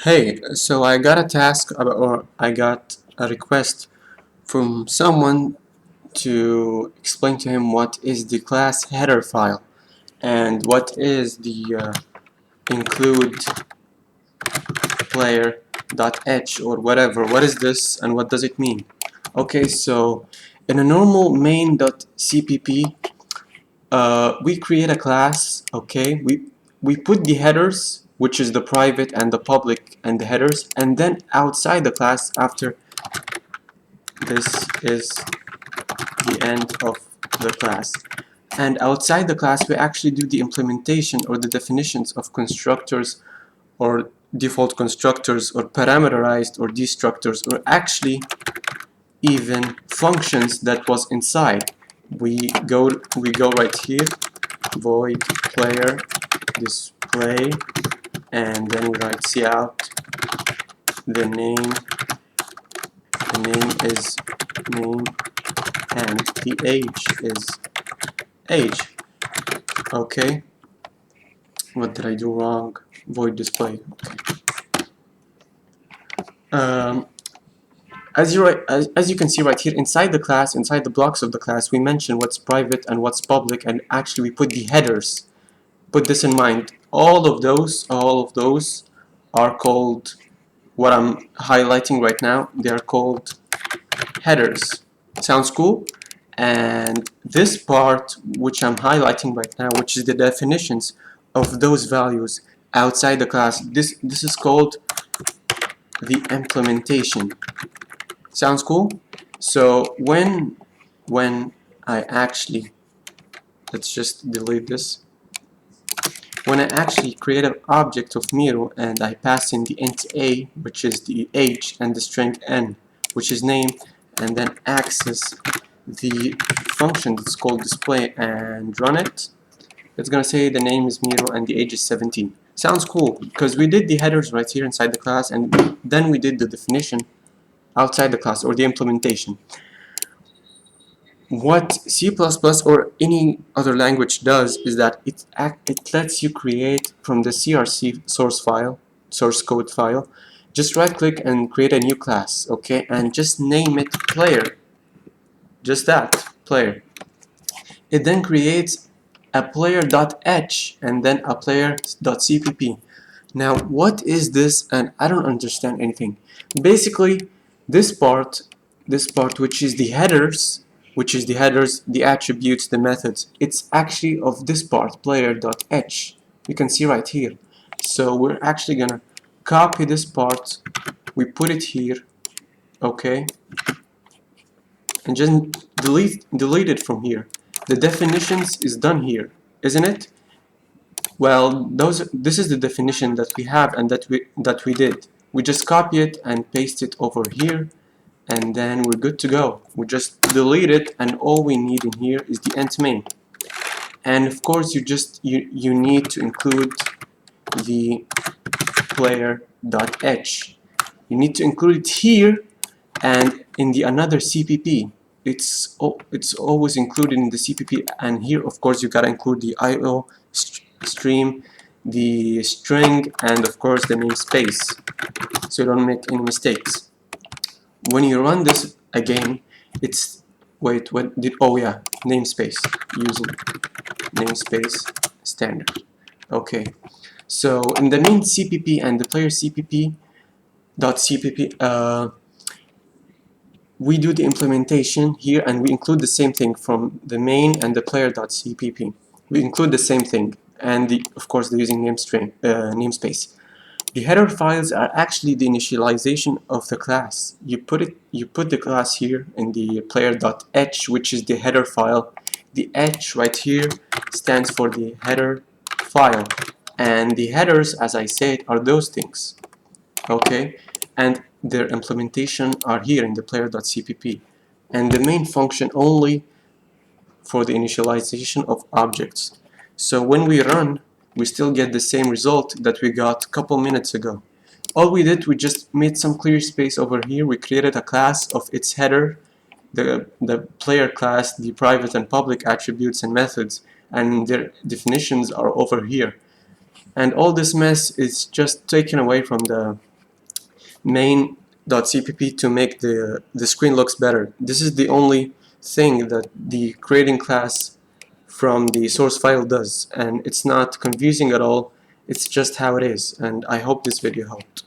Hey, so I got a task or I got a request from someone to explain to him what is the class header file and what is the include player.h or whatever. What is this and what does it mean? Okay, so in a normal main.cpp, we create a class. Okay, we put the headers, which is the private and the public and the headers, and then outside the class after this is the end of the class. And outside the class, we actually do the implementation or the definitions of constructors or default constructors or parameterized or destructors or actually even functions that was inside. We go right here, void player display, and then we write cout. The name is name and the age is age. Okay, what did I do wrong? Void display. Okay. Um, as you can see right here, inside the class, inside the blocks of the class, we mention what's private and what's public, and actually we put the headers. Put this in mind. All of those are called, what I'm highlighting right now, they are called headers. Sounds cool? And this part, which I'm highlighting right now, which is the definitions of those values outside the class, this is called the implementation. Sounds cool? So when I actually, let's just delete this. When I actually create an object of Miro and I pass in the int a, which is the age, and the string n, which is name, and then access the function that's called display and run it, it's gonna say the name is Miro and the age is 17. Sounds cool because we did the headers right here inside the class, and then we did the definition outside the class or the implementation. What C++ or any other language does is that it lets you create from the CRC source code file, just right click and create a new class, okay, and just name it player, just that, player. It then creates a player.h and then a player.cpp. Now what is this? And I don't understand anything. Basically this part which is the headers, the attributes, the methods, it's actually of this part, player.h. You can see right here. So we're actually gonna copy this part, we put it here, okay, and just delete it from here. The definitions is done here, isn't it? Well, this is the definition that we have and that we did. We just copy it and paste it over here, and then we're good to go. We just delete it, and all we need in here is the int main. And of course, you need to include the player.h. You need to include it here and in the another CPP. It's always included in the CPP, and here of course you gotta include the IO stream, the string, and of course the namespace, so you don't make any mistakes. When you run this again, it's wait, what did, oh yeah, namespace, using namespace standard. Okay, so in the main CPP and the player CPP .cpp, we do the implementation here, and we include the same thing from the main and the player.cpp. We include the same thing, and of course the using namespace. The header files are actually the initialization of the class. You put the class here in the player.h, which is the header file. The h right here stands for the header file, and the headers, as I said, are those things. Okay, and their implementation are here in the player.cpp, and the main function only for the initialization of objects. So when we run, we still get the same result that we got a couple minutes ago. All we did, we just made some clear space over here. We created a class of its header, the player class, the private and public attributes and methods, and their definitions are over here. And all this mess is just taken away from main.cpp to make the screen looks better. This is the only thing that the creating class from the source file does, and it's not confusing at all. It's just how it is, and I hope this video helped.